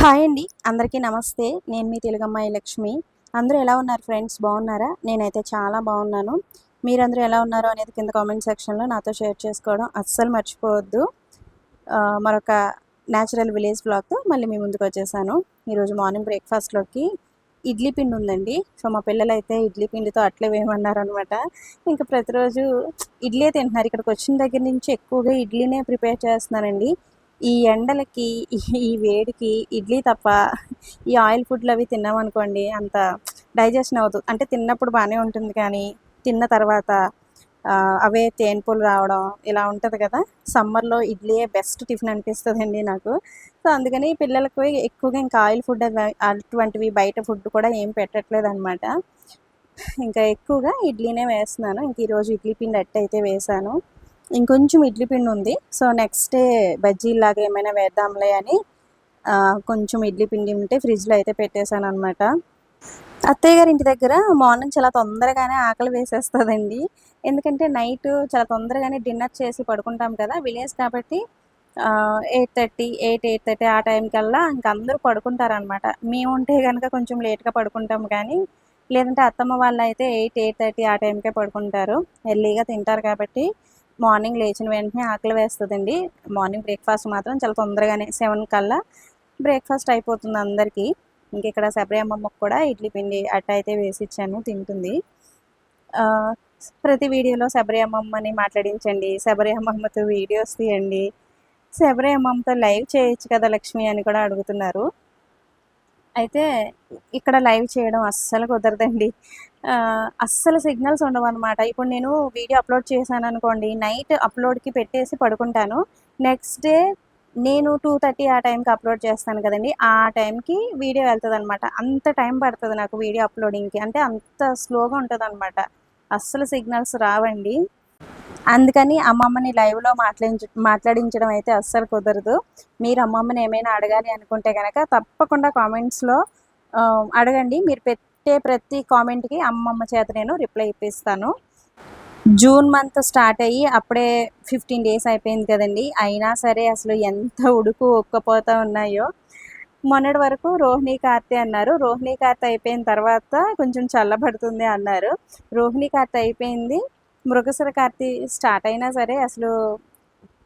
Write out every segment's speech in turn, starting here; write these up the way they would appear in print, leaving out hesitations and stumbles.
Hi అండి, అందరికీ నమస్తే. నేను మీ తెలుగమ్మాయి లక్ష్మి. అందరూ ఎలా ఉన్నారు ఫ్రెండ్స్? బాగున్నారా? నేనైతే చాలా బాగున్నాను. మీరందరూ ఎలా ఉన్నారో అనేది కింద కామెంట్ సెక్షన్లో నాతో షేర్ చేసుకోవడం అస్సలు మర్చిపోవద్దు. మరొక న్యాచురల్ విలేజ్ బ్లాగ్తో మళ్ళీ మీ ముందుకు వచ్చేసాను. ఈరోజు మార్నింగ్ బ్రేక్ఫాస్ట్లోకి ఇడ్లీ పిండి ఉందండి. సో మా పిల్లలు అయితే ఇడ్లీ పిండితో అట్లే వేయమన్నారనమాట. ఇంకా ప్రతిరోజు ఇడ్లీ తింటున్నారు. ఇక్కడికి వచ్చిన దగ్గర నుంచి ఎక్కువగా ఇడ్లీనే ప్రిపేర్ చేస్తున్నానండి. ఈ ఎండలకి ఈ వేడికి ఇడ్లీ తప్ప ఈ ఆయిల్ ఫుడ్లు అవి తిన్నామనుకోండి అంత డైజెషన్ అవుతుంది. అంటే తిన్నప్పుడు బాగానే ఉంటుంది, కానీ తిన్న తర్వాత అవే తేన్పులు రావడం ఇలా ఉంటుంది కదా. సమ్మర్లో ఇడ్లీయే బెస్ట్ టిఫిన్ అనిపిస్తుందండి నాకు. సో అందుకని పిల్లలకు ఎక్కువగా ఇంకా ఆయిల్ ఫుడ్ అటువంటివి బయట ఫుడ్ కూడా ఏం పెట్టట్లేదు అనమాట. ఇంకా ఎక్కువగా ఇడ్లీనే వేస్తున్నాను. ఇంక ఈరోజు ఇడ్లీ పిండి అట్టు అయితే వేసాను. ఇంకొంచెం ఇడ్లీ పిండి ఉంది. సో నెక్స్ట్ డే బజ్జీలాగా ఏమైనా వేద్దాంలే అని కొంచెం ఇడ్లీ పిండి ఉంటే ఫ్రిడ్జ్లో అయితే పెట్టేశాను అనమాట. అత్తయ్య గారి ఇంటి దగ్గర మార్నింగ్ చాలా తొందరగానే ఆకలి వేసేస్తుందండి. ఎందుకంటే నైట్ చాలా తొందరగానే డిన్నర్ చేసి పడుకుంటాం కదా. విలేజ్ కాబట్టి 8:30, 8:30 ఆ టైం కల్లా ఇంక అందరూ పడుకుంటారనమాట. మేము ఉంటే కనుక కొంచెం లేట్గా పడుకుంటాం, కానీ లేదంటే అత్తమ్మ వాళ్ళు అయితే 8, 8:30 ఆ టైంకే పడుకుంటారు. ఎర్లీగా తింటారు కాబట్టి మార్నింగ్ లేచిన వెంటనే ఆకలి వేస్తుందండి. మార్నింగ్ బ్రేక్ఫాస్ట్ మాత్రం చాలా తొందరగానే 7 కల్లా బ్రేక్ఫాస్ట్ అయిపోతుంది అందరికీ. ఇంక ఇక్కడ శబరి అమ్మమ్మకు కూడా ఇడ్లీ పిండి అట్ట అయితే వేసి ఇచ్చాను, తింటుంది. ప్రతి వీడియోలో శబరి అమ్మమ్మని మాట్లాడించండి, శబరి అమ్మమ్మతో వీడియోస్ తీయండి, శబరి అమ్మమ్మతో లైవ్ చేయొచ్చు కదా లక్ష్మి అని కూడా అడుగుతున్నారు. అయితే ఇక్కడ లైవ్ చేయడం అస్సలు కుదరదండి. అస్సలు సిగ్నల్స్ ఉండవన్నమాట. ఇప్పుడు నేను వీడియో అప్లోడ్ చేశాను అనుకోండి, నైట్ అప్లోడ్కి పెట్టేసి పడుకుంటాను. నెక్స్ట్ డే నేను 2:30 ఆ టైంకి అప్లోడ్ చేస్తాను కదండి, ఆ టైంకి వీడియో వెళ్తుంది అనమాట. అంత టైం పడుతుంది నాకు వీడియో అప్లోడింగ్కి, అంటే అంత స్లోగా ఉంటుంది అనమాట. అస్సలు సిగ్నల్స్ రావండి. అందుకని అమ్మమ్మని లైవ్లో మాట్లాడించడం అయితే అస్సలు కుదరదు. మీరు అమ్మమ్మని ఏమైనా అడగాలి అనుకుంటే కనుక తప్పకుండా కామెంట్స్లో అడగండి. మీరు పెట్టే ప్రతి కామెంట్కి అమ్మమ్మ చేత నేను రిప్లై ఇప్పిస్తాను. జూన్ మంత్ స్టార్ట్ అయ్యి అప్పుడే 15 డేస్ అయిపోయింది కదండి. అయినా సరే అసలు ఎంత ఉడుకు ఒక్కపోతా ఉన్నాయో. మొన్నటి వరకు రోహిణీ కార్తె అన్నారు. రోహిణీ కార్తె అయిపోయిన తర్వాత కొంచెం చల్లబడుతుంది అన్నారు. రోహిణీ కార్తె అయిపోయింది, మృగశిర కార్తె స్టార్ట్ అయినా సరే అసలు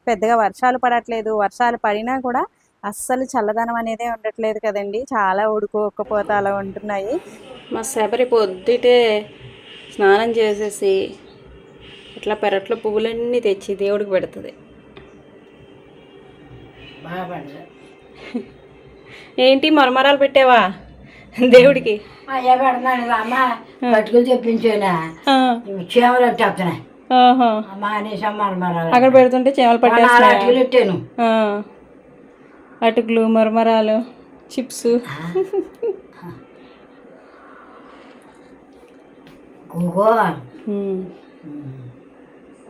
పెద్దగా వర్షాలు పడట్లేదు. వర్షాలు పడినా కూడా అస్సలు చల్లదనం అనేదే ఉండట్లేదు కదండి. చాలా ఉడుకు ఒక్కపోత అలా ఉంటున్నాయి. మా శబరి పొద్దుటే స్నానం చేసేసి ఇట్లా పెరట్లో పువ్వులన్నీ తెచ్చి దేవుడికి పెడుతుంది. ఏంటి మరమరాలు పెట్టావా దేవుడికి? అయ్యా పెడతాను అమ్మ, పట్టుకులు తెప్పించానా చీమలు వచ్చేస్తున్నాయి. అక్కడ పెడుతుంటే చీమలు పట్టేస్తున్నాయి. పెట్టాను అటుకులు, మరమరాలు, చిప్స్.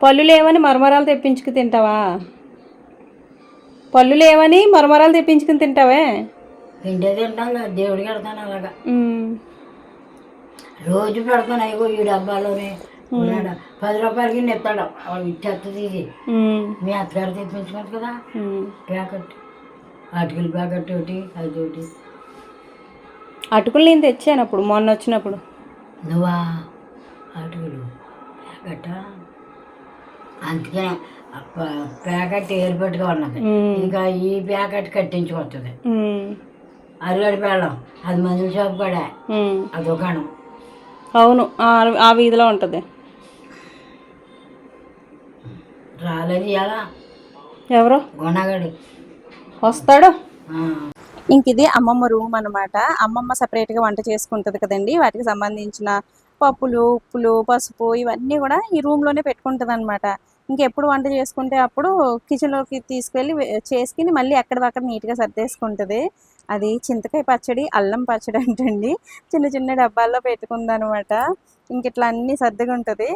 పళ్ళు లేవని మరమరాలు తెప్పించుకు తింటావా? పళ్ళు లేవని మరమరాలు తెప్పించుకుని తింటావే? తింటే తింటాం కదా, దేవుడికి పెడతాను. అలాగా రోజు పెడతాను. అయ్యో ఈ డబ్బాలోనే 10 రూపాయలకి నెత్తాడు చెత్త తీసి. మీ అత్తగారు తెప్పించుకోవచ్చు కదా ప్యాకెట్, అటుకులు ప్యాకెట్ ఒకటి, అది ఒకటి. అటుకులు నేను తెచ్చాను అప్పుడు, మొన్న వచ్చినప్పుడు. నువ్వా అటుకులు ప్యాకెట్? అందుకనే ప్యాకెట్ ఏర్పట్టుగా ఉన్నది. ఇంకా ఈ ప్యాకెట్ కట్టించుకొస్తుంది. అరగడి బెల్లం అది మందుల షాప్ కూడా, ఆ దుకాణం. అవును, ఆ వీధిలో ఉంటుంది. రాలేదు ఇలా ఎవరో గుణగాడు వస్తాడు. ఇంక ఇది అమ్మమ్మ రూమ్ అనమాట. అమ్మమ్మ సపరేట్గా వంట చేసుకుంటుంది కదండి. వాటికి సంబంధించిన పప్పులు, ఉప్పులు, పసుపు ఇవన్నీ కూడా ఈ రూమ్లోనే పెట్టుకుంటుంది అనమాట. ఇంకెప్పుడు వంట చేసుకుంటే అప్పుడు కిచెన్లోకి తీసుకెళ్ళి చేసుకుని మళ్ళీ ఎక్కడక్కడ నీట్గా సర్దేసుకుంటుంది. అది చింతకాయ పచ్చడి, అల్లం పచ్చడి అంటండి. చిన్న చిన్న డబ్బాల్లో పెట్టుకుందనమాట. ఇంక ఇట్లా అన్నీ సర్దుకుంటుంది.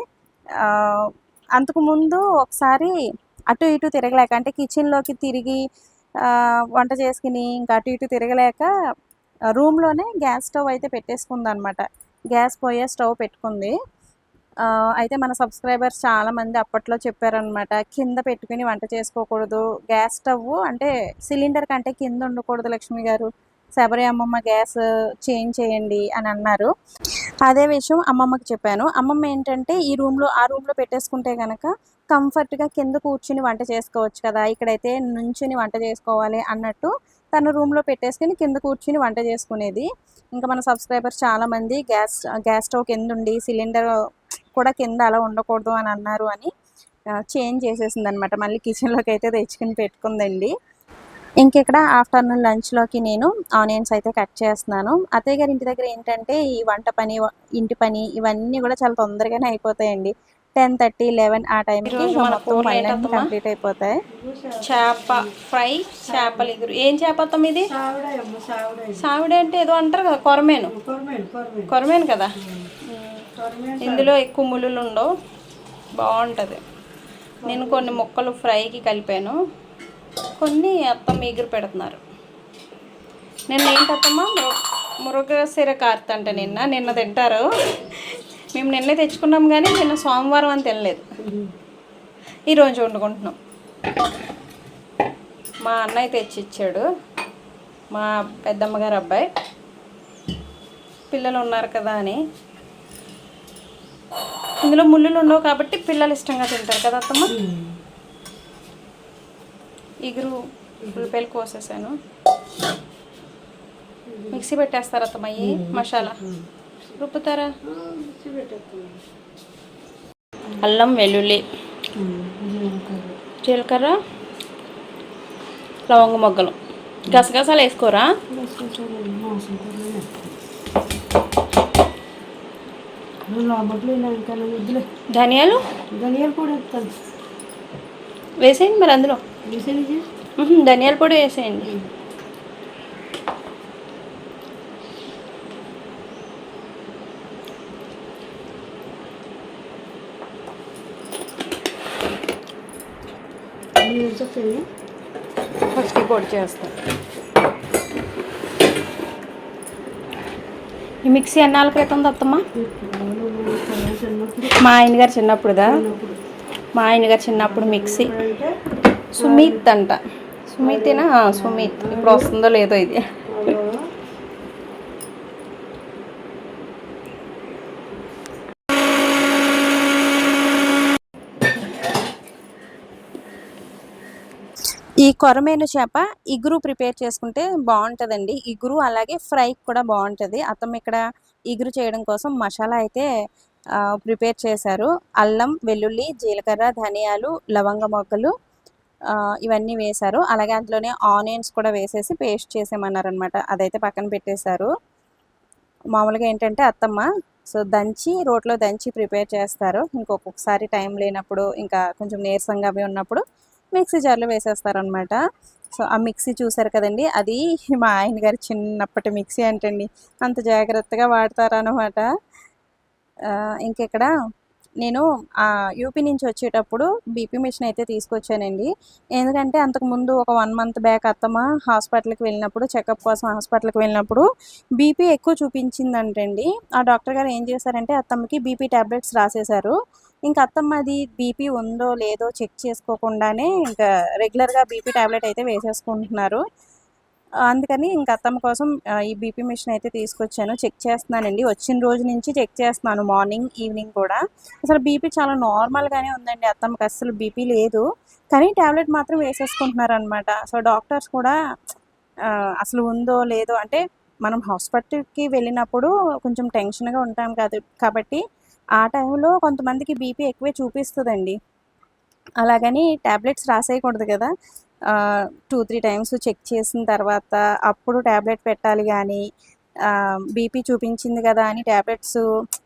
అంతకుముందు ఒకసారి అటు ఇటు తిరగలేక, అంటే కిచెన్లోకి తిరిగి వంట చేసుకుని ఇంకా అటు ఇటు తిరగలేక రూమ్లోనే గ్యాస్ స్టవ్ అయితే పెట్టేసుకుంది అనమాట. గ్యాస్ పోయే స్టవ్ పెట్టుకుంది. అయితే మన సబ్స్క్రైబర్స్ చాలామంది అప్పట్లో చెప్పారనమాట, కింద పెట్టుకుని వంట చేసుకోకూడదు, గ్యాస్ స్టవ్ అంటే సిలిండర్ కంటే కింద ఉండకూడదు లక్ష్మి గారు, శబరి అమ్మమ్మ గ్యాస్ చేంజ్ చేయండి అని అన్నారు. అదే విషయం అమ్మమ్మకి చెప్పాను. అమ్మమ్మ ఏంటంటే ఈ రూమ్లో ఆ రూమ్లో పెట్టేసుకుంటే కనుక కంఫర్ట్గా కింద కూర్చుని వంట చేసుకోవచ్చు కదా, ఇక్కడైతే నుంచుని వంట చేసుకోవాలి అన్నట్టు తను రూమ్లో పెట్టేసుకుని కింద కూర్చుని వంట చేసుకునేది. ఇంకా మన సబ్స్క్రైబర్స్ చాలామంది గ్యాస్ గ్యాస్ స్టవ్ కింద ఉండి సిలిండర్ కూడా కింద అలా ఉండకూడదు అని అన్నారు అని చేంజ్ చేసేసింది అనమాట. మళ్ళీ కిచెన్లోకి అయితే తెచ్చుకుని పెట్టుకుందండి. ఇంకిక్కడ ఆఫ్టర్నూన్ లంచ్లోకి నేను ఆనియన్స్ అయితే కట్ చేస్తున్నాను. అత్తయ్య గారి ఇంటి దగ్గర ఏంటంటే ఈ వంట పని, ఇంటి పని ఇవన్నీ కూడా చాలా తొందరగానే అయిపోతాయండి. 10:30, 11 ఆ టైంకి మొత్తం పనులన్నీ కంప్లీట్ అయిపోతాయి. చేప ఫ్రై, చేపల ఇగురు. ఏం చేపత్తాం ఇది? సావిడ అంటే ఏదో అంటారు కదా, కొరమేను కదా. ఇందులో ఎక్కువ ముళ్ళు ఉండవు, బాగుంటుంది. నేను కొన్ని ముక్కలు ఫ్రైకి కలిపాను, కొన్ని అత్తమ్మ ఎగురు పెడుతున్నారు. నిన్న ఏంటత్తమ్మ మురుగశిర కార్తె అంటే నిన్న తింటారు. మేము నిన్నే తెచ్చుకున్నాం కానీ నిన్న సోమవారం అని తినలేదు, ఈరోజు వండుకుంటున్నాం. మా అన్నయ్య తెచ్చిచ్చాడు, మా పెద్దమ్మగారు అబ్బాయి. పిల్లలు ఉన్నారు కదా అని. ఇందులో ముళ్ళులు ఉండవు కాబట్టి పిల్లలు ఇష్టంగా తింటారు కదా అత్తమ్మ. ఇగురు ఉల్లిపాయలు కోసేసాను, మిక్సీ పెట్టేస్తారా అత్తమ్మ? మసాలా రుబ్బుతారా? అల్లం, వెల్లుల్లి, జీలకర్ర, లవంగ మొగ్గలు, గసగసాలు వేసుకోరా? ధనియాలు పొడి వేసేయండి మరి అందులో. ధనియాల పొడి వేసేయండి. ఫస్ట్ పొడి చేస్తాను. ఈ మిక్సీ ఎన్నాళ్ళ క్రితం అత్తమ్మ? మా ఆయన గారు చిన్నప్పుడుదా? మా ఆయన గారు చిన్నప్పుడు మిక్సీ. సుమిత్ అంట, సుమితేనా? సుమిత్. ఇప్పుడు వస్తుందో లేదో ఇది. ఈ కొరమేను చేప ఇగురు ప్రిపేర్ చేసుకుంటే బాగుంటుందండి. ఇగురు అలాగే ఫ్రై కూడా బాగుంటుంది. అత్తమ్మ ఇక్కడ ఇగురు చేయడం కోసం మసాలా అయితే ప్రిపేర్ చేశారు. అల్లం, వెల్లుల్లి, జీలకర్ర, ధనియాలు, లవంగ మొగ్గలు ఇవన్నీ వేశారు. అలాగే అందులోనే ఆనియన్స్ కూడా వేసేసి పేస్ట్ చేసేయమన్నారనమాట. అదైతే పక్కన పెట్టేశారు. మామూలుగా ఏంటంటే అత్తమ్మ దంచి రోట్లో దంచి ప్రిపేర్ చేస్తారు. ఇంకొకసారి టైం లేనప్పుడు, ఇంకా కొంచెం నీరసంగా అవి ఉన్నప్పుడు మిక్సీ జార్లో వేసేస్తారనమాట. సో ఆ మిక్సీ చూసారు కదండి, అది మా ఆయన గారి చిన్నప్పటి మిక్సీ అంటండి. అంత జాగ్రత్తగా వాడతారనమాట. ఇంకెక్కడ నేను యూపీ నుంచి వచ్చేటప్పుడు బీపీ మిషన్ అయితే తీసుకొచ్చానండి. ఎందుకంటే అంతకుముందు ఒక 1 మంత్ బ్యాక్ అత్తమ్మ హాస్పిటల్కి వెళ్ళినప్పుడు, చెకప్ కోసం హాస్పిటల్కి వెళ్ళినప్పుడు బీపీ ఎక్కువ చూపించిందంటండి. ఆ డాక్టర్ గారు ఏం చేశారంటే అత్తమ్మకి బీపీ ట్యాబ్లెట్స్ రాసేశారు. ఇంకా అత్తమ్మ అది బీపీ ఉందో లేదో చెక్ చేసుకోకుండానే ఇంకా రెగ్యులర్గా బీపీ ట్యాబ్లెట్ అయితే వేసేసుకుంటున్నారు. అందుకని ఇంకా అత్తమ్మ కోసం ఈ బీపీ మిషన్ అయితే తీసుకొచ్చాను. చెక్ చేస్తున్నానండి, వచ్చిన రోజు నుంచి చెక్ చేస్తున్నాను, మార్నింగ్ ఈవినింగ్ కూడా. అసలు బీపీ చాలా నార్మల్గానే ఉందండి. అత్తమ్మకి అసలు బీపీ లేదు, కానీ ట్యాబ్లెట్ మాత్రం వేసేసుకుంటున్నారు అనమాట. సో డాక్టర్స్ కూడా అసలు ఉందో లేదో అంటే, మనం హాస్పిటల్కి వెళ్ళినప్పుడు కొంచెం టెన్షన్గా ఉంటాం కాబట్టి ఆ టైంలో కొంతమందికి బీపీ ఎక్కువే చూపిస్తుందండి. అలాగని ట్యాబ్లెట్స్ రాసేయకూడదు కదా. 2-3 టైమ్స్ చెక్ చేసిన తర్వాత అప్పుడు ట్యాబ్లెట్ పెట్టాలి. కానీ బీపీ చూపించింది కదా అని ట్యాబ్లెట్స్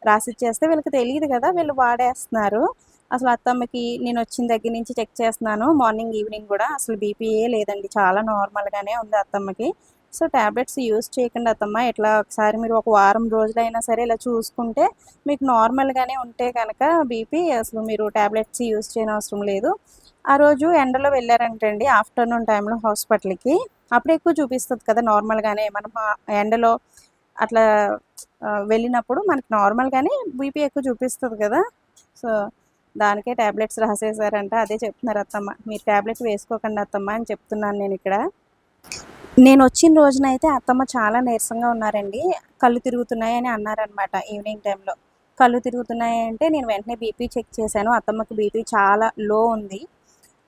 రాసిచ్చేస్తే వీళ్ళకి తెలియదు కదా, వీళ్ళు వాడేస్తున్నారు. అసలు అత్తమ్మకి నేను వచ్చిన దగ్గర నుంచి చెక్ చేస్తున్నాను, మార్నింగ్ ఈవినింగ్ కూడా అసలు బీపీయే లేదండి, చాలా నార్మల్గానే ఉంది అత్తమ్మకి. సో ట్యాబ్లెట్స్ యూజ్ చేయకుండా అత్తమ్మ, ఇట్లా ఒకసారి మీరు ఒక వారం రోజులైనా సరే ఇలా చూసుకుంటే మీకు నార్మల్గానే ఉంటే కనుక బీపీ అసలు మీరు ట్యాబ్లెట్స్ యూజ్ చేయనవసరం లేదు. ఆ రోజు ఎండలో వెళ్ళారంటండి, ఆఫ్టర్నూన్ టైంలో హాస్పిటల్కి. అప్పుడు ఎక్కువ చూపిస్తుంది కదా నార్మల్గానే, మనం ఎండలో అట్లా వెళ్ళినప్పుడు మనకి నార్మల్గానే బీపీ ఎక్కువ చూపిస్తుంది కదా. సో దానికే ట్యాబ్లెట్స్ రాసేసారంట. అదే చెప్తున్నారు అత్తమ్మ, మీరు ట్యాబ్లెట్స్ వేసుకోకండి అత్తమ్మ అని చెప్తున్నాను నేను ఇక్కడ. నేను వచ్చిన రోజునైతే అత్తమ్మ చాలా నీరసంగా ఉన్నారండి. కళ్ళు తిరుగుతున్నాయని అన్నారనమాట ఈవినింగ్ టైంలో. కళ్ళు తిరుగుతున్నాయి అంటే నేను వెంటనే బీపీ చెక్ చేశాను. అత్తమ్మకి బీపీ చాలా లో ఉంది.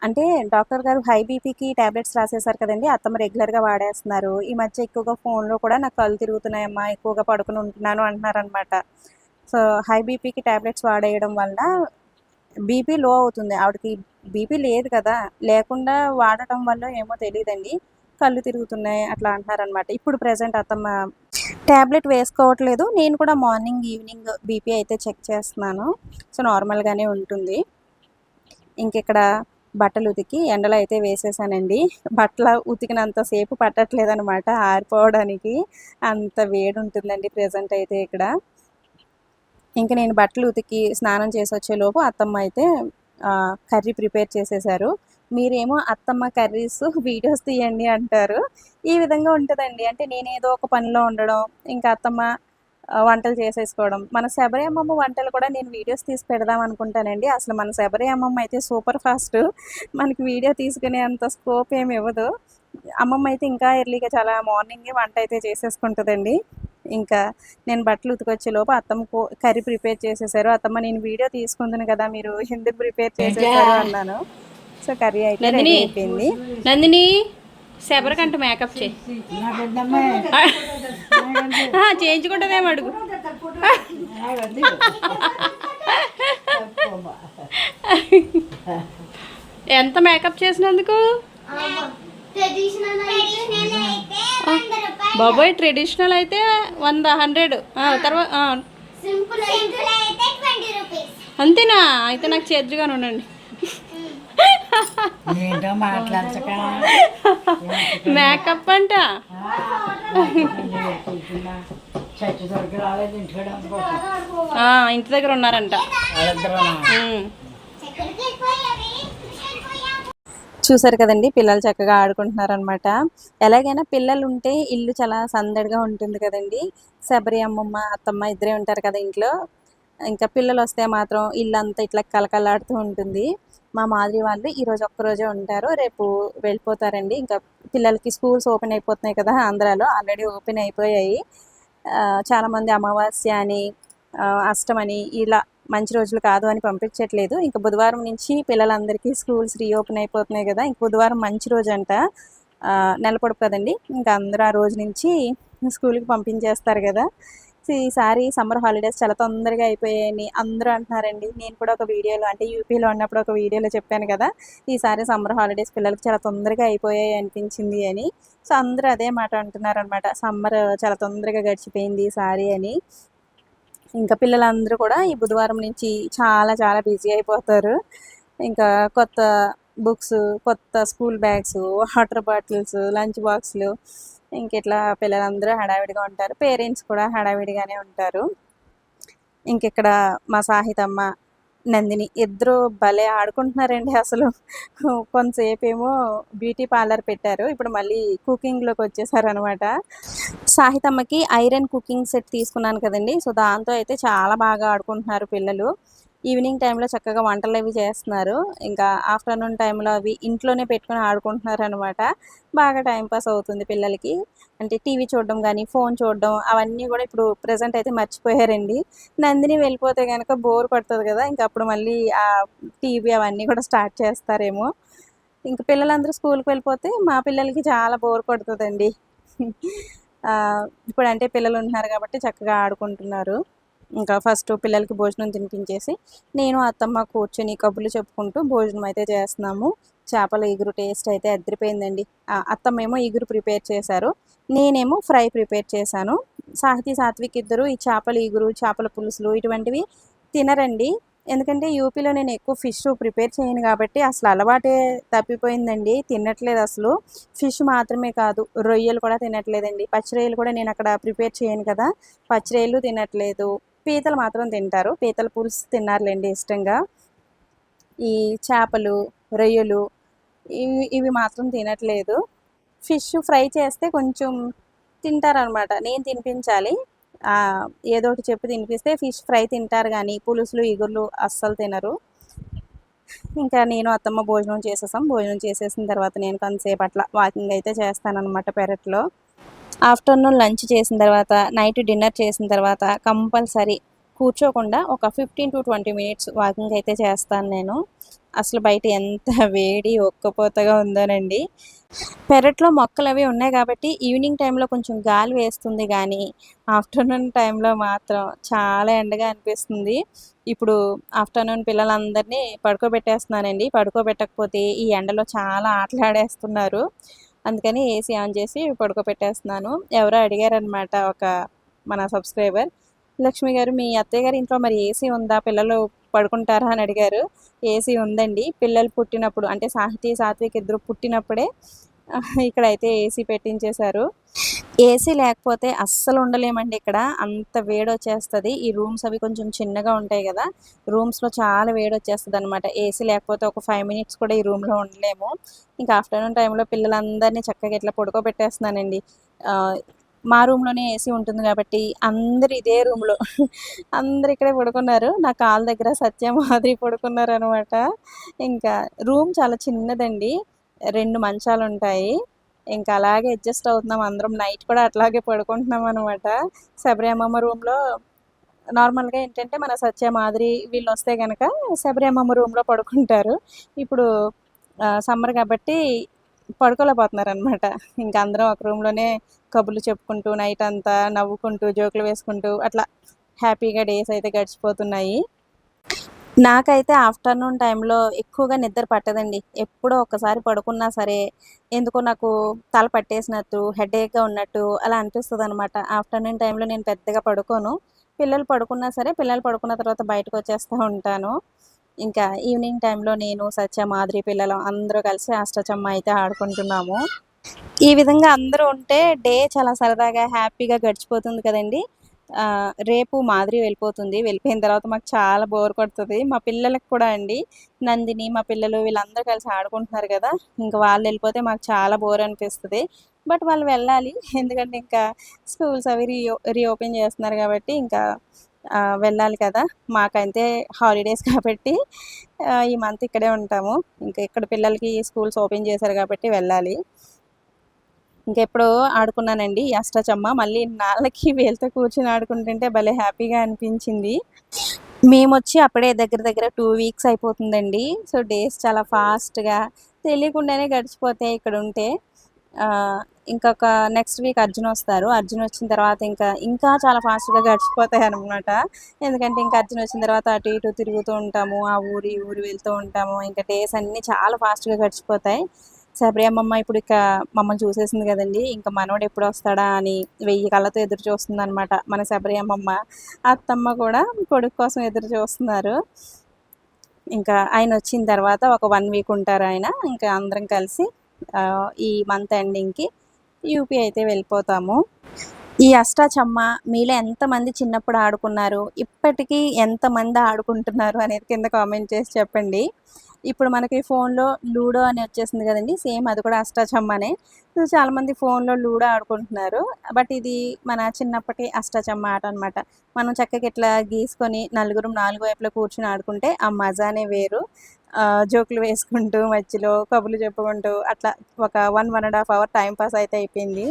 అంటే డాక్టర్ గారు హై బీపీకి టాబ్లెట్స్ రాసేసారు కదండీ! అత్తమ్మ రెగ్యులర్‌గా వాడేస్తున్నారు. ఈ మధ్య ఎక్కువగా ఫోన్‌లో కూడా నాకు కళ్ళు తిరుగుతున్నాయమ్మా, ఎక్కువగా పడుకొని ఉంటున్నాను అంటున్నారనమాట. సో, హై బీపీకి టాబ్లెట్స్ వాడేయడం వల్ల బీపీ లో అవుతుంది. ఆవిడకి బీపీ లేదు కదా! లేకుండా వాడటం వల్లో ఏమో తెలీదండి. కళ్ళు తిరుగుతున్నాయి అట్లా అంటున్నారనమాట. ఇప్పుడు ప్రెజెంట్ అత్తమ్మ టాబ్లెట్ వేసుకోవట్లేదు. నేను కూడా మార్నింగ్, ఈవినింగ్ బీపీ అయితే చెక్ చేస్తున్నాను. సో, నార్మల్‌గానే ఉంటుంది. ఇంకిక్కడ బట్టలు ఉతికి ఎండలో అయితే వేసేసానండి. బట్టలు ఉతికినంత సేపు పట్టట్లేదనమాట ఆరిపోవడానికి. అంత వేడుంటుందండి ప్రెజెంట్ అయితే ఇక్కడ. ఇంక నేను బట్టలు ఉతికి స్నానం చేసొచ్చేలోపు అత్తమ్మ అయితే కర్రీ ప్రిపేర్ చేసేసారు. మీరేమో అత్తమ్మ కర్రీస్ వీడియోస్ తీయండి అంటారు. ఈ విధంగా ఉంటదండి. అంటే నేనేదో ఒక పనిలో ఉండడం, ఇంకా అత్తమ్మ వంటలు చేసేసుకోవడం. మన శబరి అమ్మమ్మ వంటలు కూడా నేను వీడియోస్ తీసి పెడదాం అనుకుంటానండి. అసలు మన శబరి అమ్మమ్మ అయితే సూపర్ ఫాస్టు. మనకి వీడియో తీసుకునే అంత స్కోప్ ఏమి ఇవ్వదు. అమ్మమ్మ అయితే ఇంకా ఎర్లీగా చాలా మార్నింగే వంట అయితే చేసేసుకుంటదండి. ఇంకా నేను బట్టలు ఉతికొచ్చేలోపు అత్తమ్మ కర్రీ ప్రిపేర్ చేసేసారు. అత్తమ్మ నేను వీడియో తీసుకుందును కదా! మీరు ఎందుకు ప్రిపేర్ ఏంటా చేసేసారు అన్నాను. సో, కర్రీ అయితే రెడీ నందిని అయిపోయింది. నందిని శబరకంట మేకప్ చేయి నాకెందమ్మా చేయించుకుంటుందేమో అడుగు ఎంత మేకప్ చేసినందుకు బాబోయ్ ట్రెడిషనల్ అయితే 100 తర్వాత అంతేనా అయితే నాకు చేద్దుగానే ఉండండి ఏంటో మాట్లాడక మేకప్ అంట చచ్చి దొరికి రాలేదు ఇంటికాడ ఇంటి దగ్గర ఉన్నారంట వాళ్ళిద్దరు ఉమ్. చూసారు కదండీ! పిల్లలు చక్కగా ఆడుకుంటున్నారనమాట. ఎలాగైనా పిల్లలు ఉంటే ఇల్లు చాలా సందడిగా ఉంటుంది కదండీ! శబరి అమ్మమ్మ, అత్తమ్మ ఇద్దరే ఉంటారు కదా ఇంట్లో. ఇంకా పిల్లలొస్తే మాత్రం ఇల్లంతా ఇట్లా కళకళలాడుతూ ఉంటుంది. మా మాధురి వాళ్ళు ఈరోజు ఒక్కరోజే ఉంటారు. రేపు వెళ్ళిపోతారండి. ఇంకా పిల్లలకి స్కూల్స్ ఓపెన్ అయిపోతున్నాయి కదా! ఆంధ్రాలో ఆల్రెడీ ఓపెన్ అయిపోయాయి. చాలామంది అమావాస్య అని, అష్టమని ఇలా మంచి రోజులు కాదు అని పంపించట్లేదు. ఇంక బుధవారం నుంచి పిల్లలందరికీ స్కూల్స్ రీఓపెన్ అయిపోతున్నాయి కదా! ఇంక బుధవారం మంచి రోజంట. నెల పొడుపు కదండీ! ఇంక అందరూ ఆ రోజు నుంచి స్కూల్‌కి పంపించేస్తారు కదా! సో, ఈసారి సమ్మర్ హాలిడేస్ చాలా తొందరగా అయిపోయాయని అందరూ అంటున్నారండి. నేను కూడా ఒక వీడియోలో అంటే యూపీలో ఉన్నప్పుడు ఒక వీడియోలో చెప్పాను కదా! ఈసారి సమ్మర్ హాలిడేస్ పిల్లలకి చాలా తొందరగా అయిపోయాయి అనిపించింది అని. సో, అందరూ అదే మాట అంటున్నారనమాట. సమ్మర్ చాలా తొందరగా గడిచిపోయింది ఈసారి అని. ఇంకా పిల్లలందరూ కూడా ఈ బుధవారం నుంచి చాలా చాలా బిజీ అయిపోతారు. ఇంకా కొత్త బుక్స్, కొత్త school bags, water bottles, lunch బాక్స్‌లు ఇంకిట్లా పిల్లలందరూ హడావిడిగా ఉంటారు. పేరెంట్స్ కూడా హడావిడిగానే ఉంటారు. ఇంకిక్కడ మా సాహితమ్మ, నందిని ఇద్దరు భలే ఆడుకుంటున్నారండి అసలు. కొంతసేపేమో బ్యూటీ పార్లర్ పెట్టారు. ఇప్పుడు మళ్ళీ కుకింగ్‌లోకి వచ్చేసారనమాట. సాహితమ్మకి ఐరన్ కుకింగ్ సెట్ తీసుకున్నాను కదండీ! సో, దాంతో అయితే చాలా బాగా ఆడుకుంటున్నారు పిల్లలు. ఈవినింగ్ టైంలో చక్కగా వంటలవి చేస్తున్నారు. ఇంకా ఆఫ్టర్‌నూన్ టైంలో అవి ఇంట్లోనే పెట్టుకొని ఆడుకుంటున్నారనమాట. బాగా టైమ్ పాస్ అవుతుంది పిల్లలకి. అంటే టీవీ చూడడం గానీ, ఫోన్ చూడడం అవన్నీ గూడా ఇప్పుడు ప్రెజెంట్ అయితే మర్చిపోయారండి. నందిని వెళ్ళిపోతే గనక బోర్ కొడతది గదా! ఇంక అప్పుడు మళ్ళీ టీవీ అవన్నీ కూడా స్టార్ట్ చేస్తారేమో. ఇంక పిల్లలందరూ స్కూల్‌కి వెళ్ళిపోతే మా పిల్లలకి చాలా బోర్ కొడతదండి. ఇప్పుడంటే పిల్లలుంటున్నారు గాబట్టి చక్కగా ఆడుకుంటున్నారు. ఇంకా ఫస్ట్ పిల్లలకి భోజనం తినిపించేసి, నేను, అత్తమ్మ కూర్చొని కబుర్లు చెప్పుకుంటూ భోజనం అయితే చేస్తున్నాము. చేపల ఇగురు టేస్ట్ అయితే అదిరిపోయిందండి. అత్తమ్మేమో ఇగురు ప్రిపేర్ చేశారు. నేనేమో ఫ్రై ప్రిపేర్ చేశాను. సాత్విక్ ఇద్దరు ఈ చేపల ఇగురు, చేపల పులుసులు ఇటువంటివి తినరండి. ఎందుకంటే యూపీలో నేను ఎక్కువ ఫిష్ ప్రిపేర్ చేయను కాబట్టి అసలు అలవాటే తప్పిపోయిందండి. తినట్లేదసలు. ఫిష్ మాత్రమే కాదు, రొయ్యలు కూడా తినట్లేదండి. పచ్చి రొయ్యలు కూడా నేను అక్కడ ప్రిపేర్ చేయను కదా! పచ్చి రొయ్యలు తినట్లేదు. పీతలు మాత్రం తింటారు. పీతల పులుసు తిన్నారులెండి ఇష్టంగా. ఈ చేపలు, రొయ్యలు ఇవి మాత్రం తినట్లేదు. ఫిష్ ఫ్రై చేస్తే కొంచెం తింటారనమాట. నేను తినిపించాలి. ఏదో ఒకటి చెప్పి తినిపిస్తే ఫిష్ ఫ్రై తింటారు గానీ, పులుసులు, ఇగుర్లు అస్సలు తినరు. ఇంకా నేను అత్తమ్మ భోజనం చేసేసాం. భోజనం చేసేసిన తర్వాత నేను కొంతసేపు అట్లా వాకింగ్ అయితే చేస్తానన్నమాట పెరట్లో. ఆఫ్టర్నూన్ లంచ్ చేసిన తర్వాత, నైట్ డిన్నర్ చేసిన తర్వాత కంపల్సరీ కూర్చోకుండా ఒక 15-20 మినిట్స్ వాకింగ్ అయితే చేస్తాను నేను. అసలు బయట ఎంత వేడి ఒక్కపోతగా ఉందోనండి. పెరట్లో మొక్కలు అవి ఉన్నాయి కాబట్టి ఈవినింగ్ టైంలో కొంచెం గాలి వేస్తుంది కానీ ఆఫ్టర్నూన్ టైంలో మాత్రం చాలా ఎండగా అనిపిస్తుంది. ఇప్పుడు ఆఫ్టర్నూన్ పిల్లలందరినీ పడుకోబెట్టేస్తున్నానండి. పడుకోబెట్టకపోతే ఈ ఎండలో చాలా ఆటలాడేస్తున్నారు. అందుకని ఏసీ ఆన్ చేసి పడుకోబెట్టేస్తున్నాను. ఎవరో అడిగారనమాట మన సబ్స్క్రైబర్, లక్ష్మి గారు మీ అత్తయ్య గారి ఇంట్లో మరి ఏసీ ఉందా, పిల్లలు పడుకుంటారా అని అడిగారు. ఏసీ ఉందండి. పిల్లలు పుట్టినప్పుడు అంటే సాత్విక్ ఇద్దరు పుట్టినప్పుడే ఇక్కడైతే ఏసీ పెట్టించేశారు. ఏసీ లేకపోతే అస్సలు ఉండలేమండి ఇక్కడ. అంత వేడొచ్చేస్తది. ఈ రూమ్స్ అవి కొంచెం చిన్నగా ఉంటాయి కదా, రూమ్స్లో చాలా వేడొచ్చేస్తుంది అనమాట. ఏసీ లేకపోతే ఒక 5 మినిట్స్ కూడా ఈ రూమ్లో ఉండలేము. ఇంకా ఆఫ్టర్నూన్ టైంలో పిల్లలందరినీ చక్కగా ఇట్లా పడుకోబెట్టేస్తున్నానండి. మా రూమ్లోనే ఏసీ ఉంటుంది కాబట్టి అందరు ఇదే రూమ్లో అందరు ఇక్కడే పడుకున్నారు. నా కాళ్ళ దగ్గర సత్య మాదిరి పడుకున్నారు అనమాట. ఇంకా రూమ్ చాలా చిన్నదండి, 2 మంచాలు ఉంటాయి. ఇంకా అలాగే అడ్జస్ట్ అవుతున్నాం అందరం. నైట్ కూడా అట్లాగే పడుకుంటున్నాం అనమాట. శబరి అమ్మమ్మ రూమ్లో నార్మల్గా ఏంటంటే మన సత్య మాదిరి వీళ్ళు వస్తే కనుక శబరి అమ్మమ్మ రూమ్లో పడుకుంటారు. ఇప్పుడు సమ్మర్ కాబట్టి పడుకోలేకపోతున్నారు అనమాట. ఇంకా అందరం ఒక రూమ్లోనే కబుర్లు చెప్పుకుంటూ నైట్ అంతా నవ్వుకుంటూ జోకులు వేసుకుంటూ అట్లా హ్యాపీగా డేస్ అయితే గడిచిపోతున్నాయి. నాకైతే ఆఫ్టర్నూన్ టైంలో ఎక్కువగా నిద్ర పట్టదండి. ఎప్పుడో ఒక్కసారి పడుకున్నా సరే ఎందుకో నాకు తల పట్టేసినట్టు, హెడేక్గా ఉన్నట్టు అలా అనిపిస్తుంది అనమాట. ఆఫ్టర్నూన్ టైంలో నేను పెద్దగా పడుకోను. పిల్లలు పడుకున్నా సరే పిల్లలు పడుకున్న తర్వాత బయటకు వచ్చేస్తూ ఉంటాను. ఇంకా ఈవినింగ్ టైంలో నేను సత్య మాదిరి పిల్లలు అందరూ కలిసి అష్టాచమ్మా అయితే ఆడుకుంటున్నాము. ఈ విధంగా అందరూ ఉంటే డే చాలా సరదాగా హ్యాపీగా గడిచిపోతుంది కదండి. రేపు మాదిరి వెళ్ళిపోతుంది. వెళ్ళిపోయిన తర్వాత మాకు చాలా బోర్ కొడుతుంది. మా పిల్లలకు కూడా అండి, నందిని మా పిల్లలు వీళ్ళందరూ కలిసి ఆడుకుంటున్నారు కదా, ఇంకా వాళ్ళు వెళ్ళిపోతే మాకు చాలా బోర్ అనిపిస్తుంది. బట్ వాళ్ళు వెళ్ళాలి, ఎందుకంటే ఇంకా స్కూల్స్ అవి రీఓపెన్ చేస్తున్నారు కాబట్టి ఇంకా వెళ్ళాలి కదా. మాకైతే హాలిడేస్ కాబట్టి ఈ మంత్ ఇక్కడే ఉంటాము. ఇంకా ఇక్కడ పిల్లలకి స్కూల్స్ ఓపెన్ చేశారు కాబట్టి వెళ్ళాలి. ఇంకెప్పుడో ఆడుకున్నానండి ఈ అష్టాచమ్మా. మళ్ళీ నాళ్ళకి వీళ్ళతో కూర్చొని ఆడుకుంటుంటే భలే హ్యాపీగా అనిపించింది. మేమొచ్చి అప్పుడే దగ్గర దగ్గర 2 వీక్స్ అయిపోతుందండి. సో డేస్ చాలా ఫాస్ట్గా తెలియకుండానే గడిచిపోతాయి ఇక్కడ ఉంటే. ఇంకొక నెక్స్ట్ వీక్ అర్జున్ వస్తారు. అర్జున్ వచ్చిన తర్వాత ఇంకా చాలా ఫాస్ట్గా గడిచిపోతాయి అనమాట. ఎందుకంటే ఇంకా అర్జున్ వచ్చిన తర్వాత అటు ఇటు తిరుగుతూ ఉంటాము, ఆ ఊరు ఈ ఊరు వెళ్తూ ఉంటాము. ఇంకా డేస్ అన్నీ చాలా ఫాస్ట్గా గడిచిపోతాయి. శబరి అమ్మమ్మ ఇప్పుడు ఇక మమ్మల్ని చూసేసింది కదండి, ఇంకా మనోడు ఎప్పుడు వస్తాడా అని 1000 కళ్ళతో ఎదురు చూస్తుంది అనమాట మన శబరి అమ్మమ్మ. అత్తమ్మ కూడా కొడుకు కోసం ఎదురు చూస్తున్నారు. ఇంకా ఆయన వచ్చిన తర్వాత ఒక 1 వీక్ ఉంటారు ఆయన. ఇంకా అందరం కలిసి ఈ మంత్ ఎండింగ్కి యూపీ అయితే వెళ్ళిపోతాము. ఈ అష్టాచమ్మ మీలో ఎంతమంది చిన్నప్పుడు ఆడుకున్నారు, ఇప్పటికీ ఎంతమంది ఆడుకుంటున్నారు అనేది కింద కామెంట్ చేసి చెప్పండి. ఇప్పుడు మనకి ఫోన్లో లూడో అని వచ్చేసింది కదండి, సేమ్ అది కూడా అష్టాచమ్మనే. సో చాలామంది ఫోన్లో లూడో ఆడుకుంటున్నారు. బట్ ఇది మన చిన్నప్పటి అష్టాచమ్మ ఆట అనమాట. మనం చక్కగా ఇట్లా గీసుకొని నలుగురు 4 వైపులో కూర్చుని ఆడుకుంటే ఆ మజానే వేరు. జోకులు వేసుకుంటూ మధ్యలో కబుర్లు చెప్పుకుంటూ అట్లా ఒక 1-1.5 అవర్ టైం పాస్ అయితే అయిపోయింది.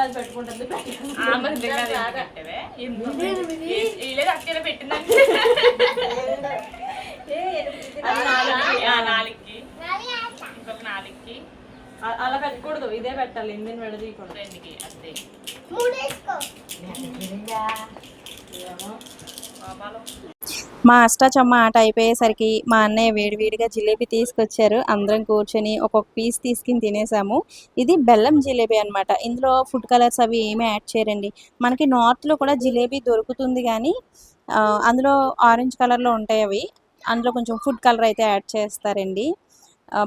పెట్టుకుంటుంది అలా పెట్టకూడదు, ఇదే పెట్టాలి. ఇంజిన్ విడదీయకూడదు. అంతే మా అష్టాచమ్మ ఆట అయిపోయేసరికి మా అన్నయ్య వేడివేడిగా జిలేబీ తీసుకొచ్చారు. అందరం కూర్చొని ఒక్కొక్క పీస్ తీసుకుని తినేసాము. ఇది బెల్లం జిలేబీ అనమాట. ఇందులో ఫుడ్ కలర్స్ అవి ఏమీ యాడ్ చేయరండి. మనకి నార్త్‌లో కూడా జిలేబీ దొరుకుతుంది గానీ అందులో ఆరెంజ్ కలర్‌లో ఉంటాయి అవి. అందులో కొంచెం ఫుడ్ కలర్ అయితే యాడ్ చేస్తారండి.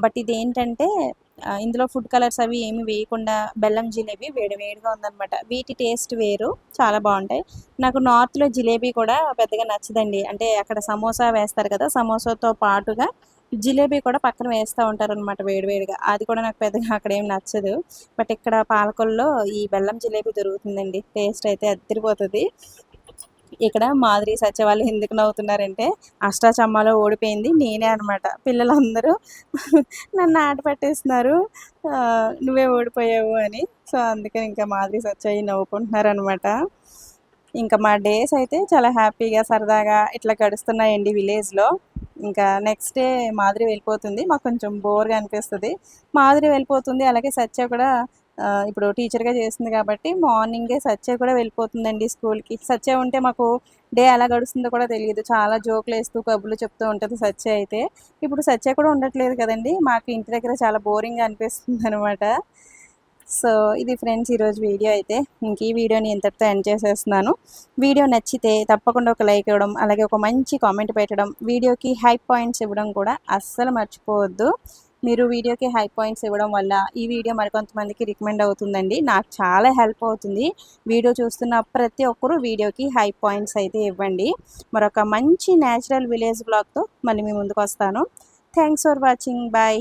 బట్ ఇదేంటంటే ఇందులో ఫుడ్ కలర్స్ అవి ఏమి వేయకుండా బెల్లం జిలేబీ వేడి వేడిగా ఉందనమాట. వీటి టేస్ట్ వేరు, చాలా బావుంటాయి. నాకు నార్త్‌లో జిలేబీ కూడా పెద్దగా నచ్చదండి. అంటే అక్కడ సమోసా వేస్తారు కదా! సమోసాతో పాటుగా జిలేబీ కూడా పక్కన వేస్తా ఉంటారనమాట వేడి వేడిగా. అది కూడా నాకు పెద్దగా అక్కడేం నచ్చదు. బట్ ఇక్కడ పాలకొల్లో ఈ బెల్లం జిలేబీ దొరుకుతుందండి. టేస్ట్ అయితే అద్దిరిపోతది. ఇక్కడ మాధురి, సత్య వాళ్ళు ఎందుకు నవ్వుతున్నారంటే అష్టాచమ్మాలో ఓడిపోయింది నేనే అనమాట. పిల్లలందరూ నన్ను ఆట పట్టిస్తున్నారు. నువ్వే ఓడిపోయావు అని. సో, అందుకని ఇంకా మాధురి, సత్య నవ్వుకుంటున్నారనమాట. ఇంకా మా డేస్ అయితే చాలా హ్యాపీగా, సరదాగా ఇట్లా గడుస్తున్నాయండి విలేజ్‌లో. ఇంకా నెక్స్ట్ డే మాధురి వెళ్ళిపోతుంది. మాకు కొంచెం బోర్‌గా అనిపిస్తది. మాధురి వెళ్ళిపోతుంది. అలాగే సత్య కూడా ఇప్పుడు టీచర్‌గా చేస్తుంది కాబట్టి మార్నింగే సత్య కూడా వెళ్ళిపోతుందండి స్కూల్‌కి. సత్య ఉంటే మాకు డే ఎలా గడుస్తుందో కూడా తెలీదు. చాలా జోకులేస్తూ, కబుర్లు చెప్తూ ఉంటది సత్య అయితే. ఇప్పుడు సత్య కూడా ఉండట్లేదు కదండీ! మాకు ఇంటి దగ్గర చాలా బోరింగ్‌గా అనిపిస్తుందనమాట. సో, ఇది ఫ్రెండ్స్ ఈరోజు వీడియో అయితే. ఇంక ఈ వీడియోని ఇంతటితో ఎండ్ చేసేస్తున్నాను. వీడియో నచ్చితే తప్పకుండా ఒక లైక్ ఇవ్వడం, అలాగే ఒక మంచి కామెంట్ పెట్టడం, వీడియోకి హైప్ పాయింట్స్ ఇవ్వడం కూడా అస్సలు మర్చిపోవద్దు. మీరు వీడియోకి హైప్ పాయింట్స్ ఇవ్వడం వల్ల ఈ వీడియో మరికొంతమందికి రికమెండ్ అవుతుందండి. నాకు చాలా హెల్ప్ అవుతుంది. వీడియో చూస్తున్న ప్రతి ఒక్కరు వీడియోకి హైప్ పాయింట్స్ అయితే ఇవ్వండి. మరొక మంచి నేచురల్ విలేజ్ వ్లాగ్‌తో మళ్ళీ మీ ముందుకొస్తాను. Thanks for watching. బాయ్.